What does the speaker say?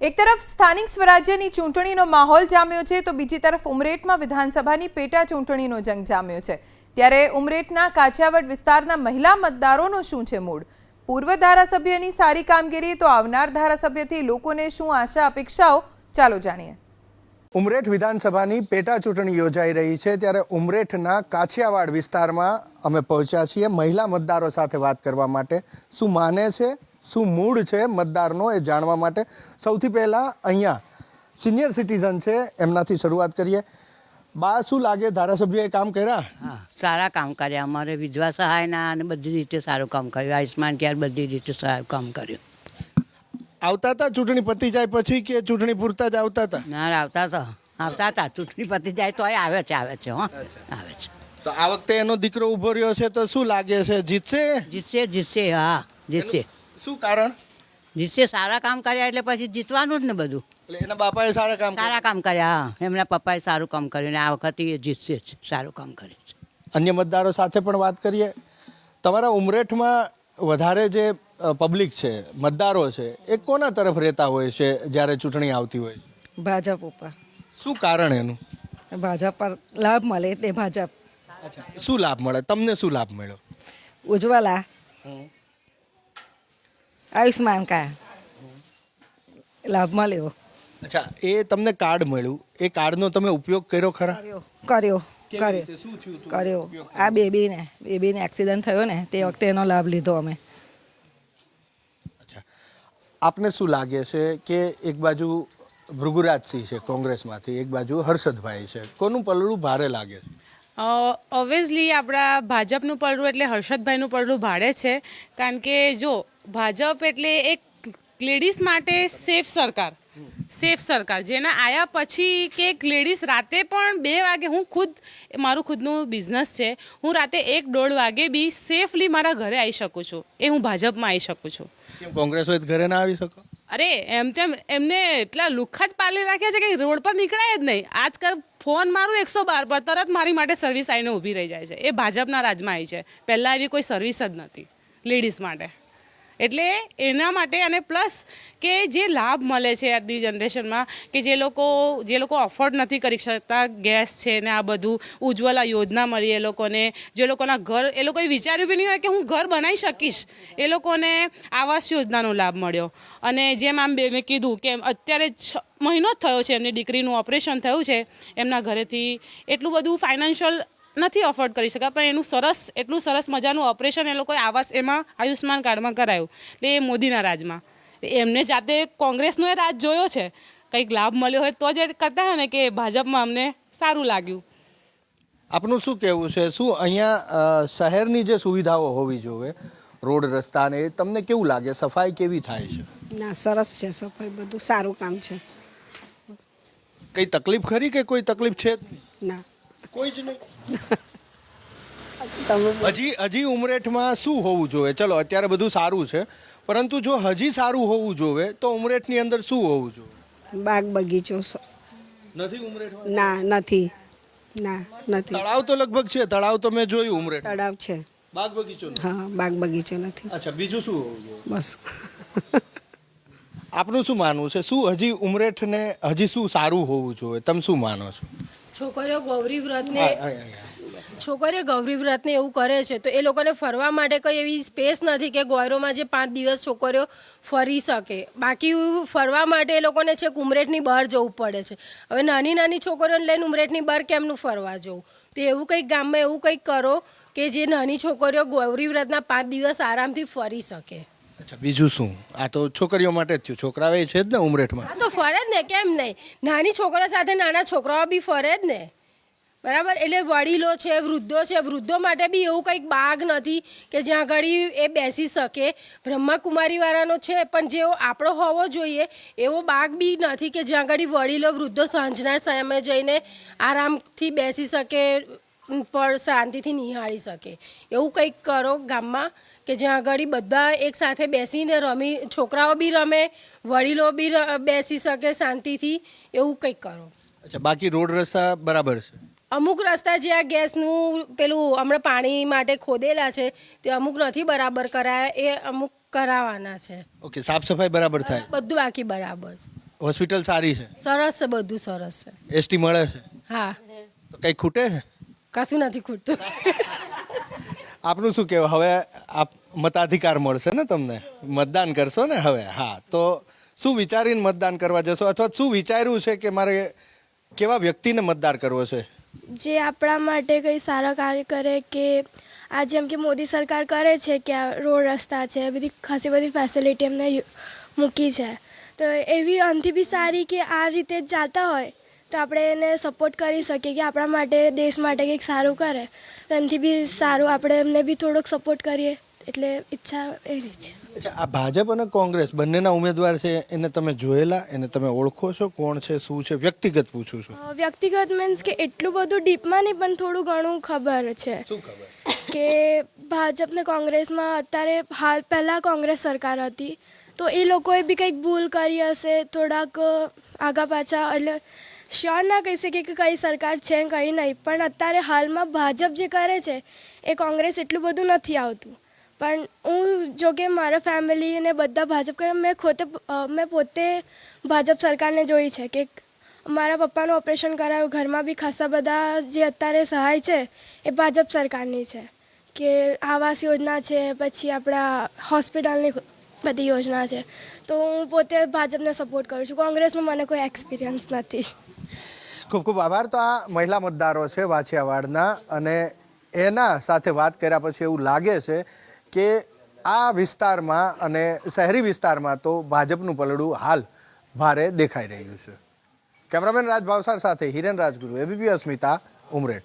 એક તરફ સ્થાનિક સ્વરાજ્યની ચૂંટણીનો માહોલ જામ્યો છે તો બીજી તરફ ઉમરેઠમાં વિધાનસભાની પેટા ચૂંટણીનો જંગ જામ્યો છે। ત્યારે ઉમરેઠના કાછિયાવાડ વિસ્તારના મહિલા મતદારોનો શું છે મૂડ? પૂર્વ ધારાસભ્યની સારી કામગીરી તો આવનાર ધારાસભ્યથી લોકોને શું આશા અપેક્ષાઓ? ચાલો જાણીએ। ઉમરેઠ વિધાનસભાની પેટા ચૂંટણી યોજાઈ રહી છે ત્યારે ઉમરેઠના કાછિયાવાડ વિસ્તારમાં અમે પહોંચ્યા છીએ મહિલા મતદારો સાથે વાત કરવા માટે। શું માને છે, શું મૂડ છે મતદારનો એ જાણવા માટે સૌથી પહેલાં અહીંયા સિનિયર સિટીઝન છે એમનાથી શરૂઆત કરીએ। બા, શું લાગે ધારાસભ્યએ કામ કર્યા? હા, સારા કામ કર્યા। અમારે વિધવા સહાયના અને બધી રીતે સારું કામ કર્યું। આયુષ્માન કાર્ડ બધી રીતે સારું કામ કર્યું। આવતા હતા ચૂંટણી પતી જાય પછી કે ચૂંટણી પૂરતા જ આવતા હતા? ના, આવતા હતા ચૂંટણી પતી જાય તો આવે છે આવે છે તો આ વખતે એનો દીકરો ઊભો રહ્યો છે તો શું લાગે છે, જીતશે? હા જીતશે। શું કારણ? જીતશે, સારા કામ કર્યા એટલે પછી જીતવાનું જ ને બધું। એટલે એના બાપાએ સારા કામ કર્યા। હા, એમના પપ્પાએ સારું કામ કર્યું ને આ વખતે એ જીતશે જ, સારું કામ કરે છે। અન્ય મતદારો સાથે પણ વાત કરીએ। તમારા ઉમરેઠમાં વધારે જે પબ્લિક છે, મતદારો છે, એ કોના તરફ રહેતા હોય છે જ્યારે ચૂંટણી આવતી હોય? ભાજપ ઉપર। શું કારણ એનું? ભાજપ પર લાભ મળે એટલે ભાજપ। અચ્છા, શું લાભ મળે? તમને શું લાભ મળ્યો? ઉજ્જવલા, આયુષ્માન કાર્ડ લાભ મળ્યો। અચ્છા, એ તમને કાર્ડ મળ્યું, એ કાર્ડનો તમે ઉપયોગ કર્યો ખરા? કર્યો। શું થયું હતું? કર્યો। આ બેબીને એક્સિડન્ટ થયો ને તે વખતે એનો લાભ લીધો અમે। અચ્છા, આપને શું લાગે છે કે એક બાજુ ભૃગુરાજસિંહ છે કોંગ્રેસમાંથી, એક બાજુ હર્ષદભાઈ છે, કોનું પલડું ભારે લાગે છે? ઓબ્વિયસલી આપણા ભાજપનું પડવું એટલે હર્ષદભાઈનું પડવું ભાડે છે। કારણ કે જો ભાજપ એટલે એક લેડીઝ માટે સેફ સરકાર જેના આયા પછી કે એક લેડીઝ રાતે પણ 2 વાગે, હું ખુદ મારું ખુદનું બિઝનેસ છે, હું રાતે 1-1:30 વાગે બી સેફલી મારા ઘરે આવી શકું છું, એ હું ભાજપમાં આવી શકું છું। કેમ કોંગ્રેસ હોય તો ઘરે ના આવી શકો? અરે એમ તેમ એમને એટલા લુખ્ખા જ પાલી રાખ્યા છે કે રોડ પર નીકળાય જ નહીં। આજકાલ ફોન મારું 112 પર તરત મારી માટે સર્વિસ આવીને ઊભી રહી જાય છે। એ ભાજપના રાજમાં આવી છે, પહેલાં એવી કોઈ સર્વિસ જ નથી લેડીઝ માટે। એટલે એના માટે અને પ્લસ કે જે લાભ મળે છે આજની જનરેશનમાં કે જે લોકો અફોર્ડ નથી કરી શકતા, ગેસ છે ને આ બધું ઉજ્જવલા યોજના મળી એ લોકોને, જે લોકોના ઘર, એ લોકોએ વિચાર્યું બી નહીં હોય કે હું ઘર બનાવી શકીશ, એ લોકોને આવાસ યોજનાનો લાભ મળ્યો। અને જેમ આમ બેને કીધું કે અત્યારે 6 મહિનો જ થયો છે એમની દીકરીનું ઓપરેશન થયું છે, એમના ઘરેથી એટલું બધું ફાઇનાન્શિયલ નથી અફોર્ડ કરી શકા, પણ એટલું સરસ મજાનું ઓપરેશન એ લોકોએ એમાં આયુષ્માન કાર્ડમાં કરાયું, એટલે એ મોદીના રાજમાં। એમને જાતે કોંગ્રેસનો એ રાજ જોયો છે, કંઈક લાભ મળ્યો હોય તો જ કરતા હોય ને કે ભાજપમાં અમને સારું લાગ્યું। આપનું શું કહેવું છે? શું અહીંયા શહેરની જે સુવિધાઓ હોવી જોઈએ, રોડ રસ્તા ને, તમને કેવું લાગે? સફાઈ કેવી થાય છે? ના, સરસ છે સફાઈ, બધું સારું કામ છે। કઈ તકલીફ ખરી કે કોઈ તકલીફ છે? ના, કોઈ જ નહીં। તમે હજી ઉમરેઠમાં શું હોવું જોઈએ? ચલો અત્યારે બધું સારું છે, પરંતુ જો હજી સારું હોવું જોઈએ તો ઉમરેઠની અંદર શું હોવું જોઈએ? બાગ બગીચો નથી ઉમરેઠમાં? ના, નથી। તળાવ તો લગભગ છે, તળાવ તો મેં જોયું ઉમરેઠ, તળાવ છે। બાગ બગીચો નથી? હા, બાગ બગીચો નથી। અચ્છા, બીજું શું હોવું જોઈએ? બસ। આપનું શું માનવું છે? શું હજી ઉમરેઠને હજી શું સારું હોવું જોઈએ? તમે શું માનો છો? છોકરીઓ ગૌરી વ્રતને એવું કરે છે તો એ લોકોને ફરવા માટે કંઈ એવી સ્પેસ નથી કે ગોયરોમાં જે 5 દિવસ છોકરીઓ ફરી શકે। બાકી ફરવા માટે એ લોકોને છેક ઉમરેઠની બહાર જવું પડે છે। હવે નાની છોકરીઓને લઈને ઉમરેઠની બહાર કેમનું ફરવા જવું? તો એવું કંઈક ગામમાં એવું કંઈક કરો કે જે નાની છોકરીઓ ગૌરી વ્રતના 5 દિવસ આરામથી ફરી શકે। અચ્છા, બીજું શું? આ તો છોકરીઓ માટે જ થયું, છોકરાઓ છે જ ને ઉમરેઠમાં? હા, તો ફરે જ ને, કેમ નહીં? નાની છોકરીઓ સાથે નાના છોકરાઓ બી ફરે જ ને, બરાબર? એટલે વડીલો છે, વૃદ્ધો માટે બી એવું કંઈક બાગ નથી કે જ્યાં ઘડી એ બેસી શકે। બ્રહ્માકુમારીવાળાનો છે પણ જેવો આપણો હોવો જોઈએ એવો બાગ બી નથી કે જ્યાં ઘડી વડીલો વૃદ્ધો સાંજના સમયે જઈને આરામથી બેસી શકે, પણ શાંતિથી નિહાળી શકે। એવું કંઈક કરો ગામમાં કે જ્યાં આગળ બધા એક સાથે બેસીને છોકરાઓ બી રમે, વડીલો બી બેસી શકે શાંતિથી, એવું કંઈક કરો। અચ્છા, બાકી રોડ રસ્તા બરાબર છે? અમુક રસ્તા જે આ ગેસનું પેલું હમણાં પાણી માટે ખોદેલા છે તે અમુક નથી બરાબર કરાયા, એ અમુક કરાવવાના છે। ઓકે, સાફ સફાઈ બરાબર થાય? બધું બાકી બરાબર છે। હોસ્પિટલ સારી છે, સરસ છે, બધું સરસ છે. એસટી મળે છે, હા, તો કંઈ ખૂટે છે? કશું નથી ખૂટતું. આપનું શું કહેવું? હવે આપ મતાધિકાર મળશે ને તમને, મતદાન કરશો ને હવે? હા, તો શું વિચારીને મતદાન કરવા જશો, અથવા શું વિચાર્યું છે કે મારે કેવા વ્યક્તિને મતદાન કરવો છે? જે આપણા માટે કંઈ સારા કાર્ય કરે, કે આ જેમ કે મોદી સરકાર કરે છે કે આ રોડ રસ્તા છે, બધી ખાસી બધી ફેસિલિટી એમને મૂકી છે, તો એવી આનાથી બી સારી કે આ રીતે જ જાતા હોય તો આપણે એને સપોર્ટ કરી શકીએ કે આપણા માટે, દેશ માટે કંઈક સારું કરે. એનાથી બી સારું આપણે એમને બી થોડોક સપોર્ટ કરીએ, એટલે ઈચ્છા એવી છે. અચ્છા, આ ભાજપ અને કોંગ્રેસ બંનેના ઉમેદવાર છે, એને તમે જોયેલા, એને તમે ઓળખો છો? કોણ છે, શું છે? વ્યક્તિગત પૂછું છું. વ્યક્તિગત મીન્સ કે એટલું બધું ડીપમાં નહીં, પણ થોડું ઘણું ખબર છે શું ખબર? કે ભાજપ ને કોંગ્રેસમાં અત્યારે હાલ પહેલાં કોંગ્રેસ સરકાર હતી તો એ લોકોએ બી કંઈક ભૂલ કરી હશે, થોડાક આગા પાછા, એટલે શ્યોર ના કહી શકીએ કે કઈ સરકાર છે કઈ નહીં, પણ અત્યારે હાલમાં ભાજપ જે કરે છે એ કોંગ્રેસ એટલું બધું નથી આવતું. પણ હું જો કે મારા ફેમિલી અને બધા ભાજપ કરે, મેં પોતે ભાજપ સરકારને જોઈ છે કે મારા પપ્પાનું ઓપરેશન કરાયું, ઘરમાં બી ખાસા બધા જે અત્યારે સહાય છે એ ભાજપ સરકારની છે, કે આવાસ યોજના છે, પછી આપણા હોસ્પિટલની બધી યોજના છે, તો હું પોતે ભાજપને સપોર્ટ કરું છું. કોંગ્રેસનો મને કોઈ એક્સપિરિયન્સ નથી. ખૂબ ખૂબ આભાર. તો આ મહિલા મતદારો છે વાછિયાવાડના, અને એના સાથે વાત કર્યા પછી એવું લાગે છે કે આ વિસ્તારમાં અને શહેરી વિસ્તારમાં તો ભાજપનું પલડું હાલ ભારે દેખાઈ રહ્યું છે. કેમેરામેન રાજ ભાવસાર સાથે હિરેન રાજગુરુ, એબીપી અસ્મિતા, ઉમરેઠ.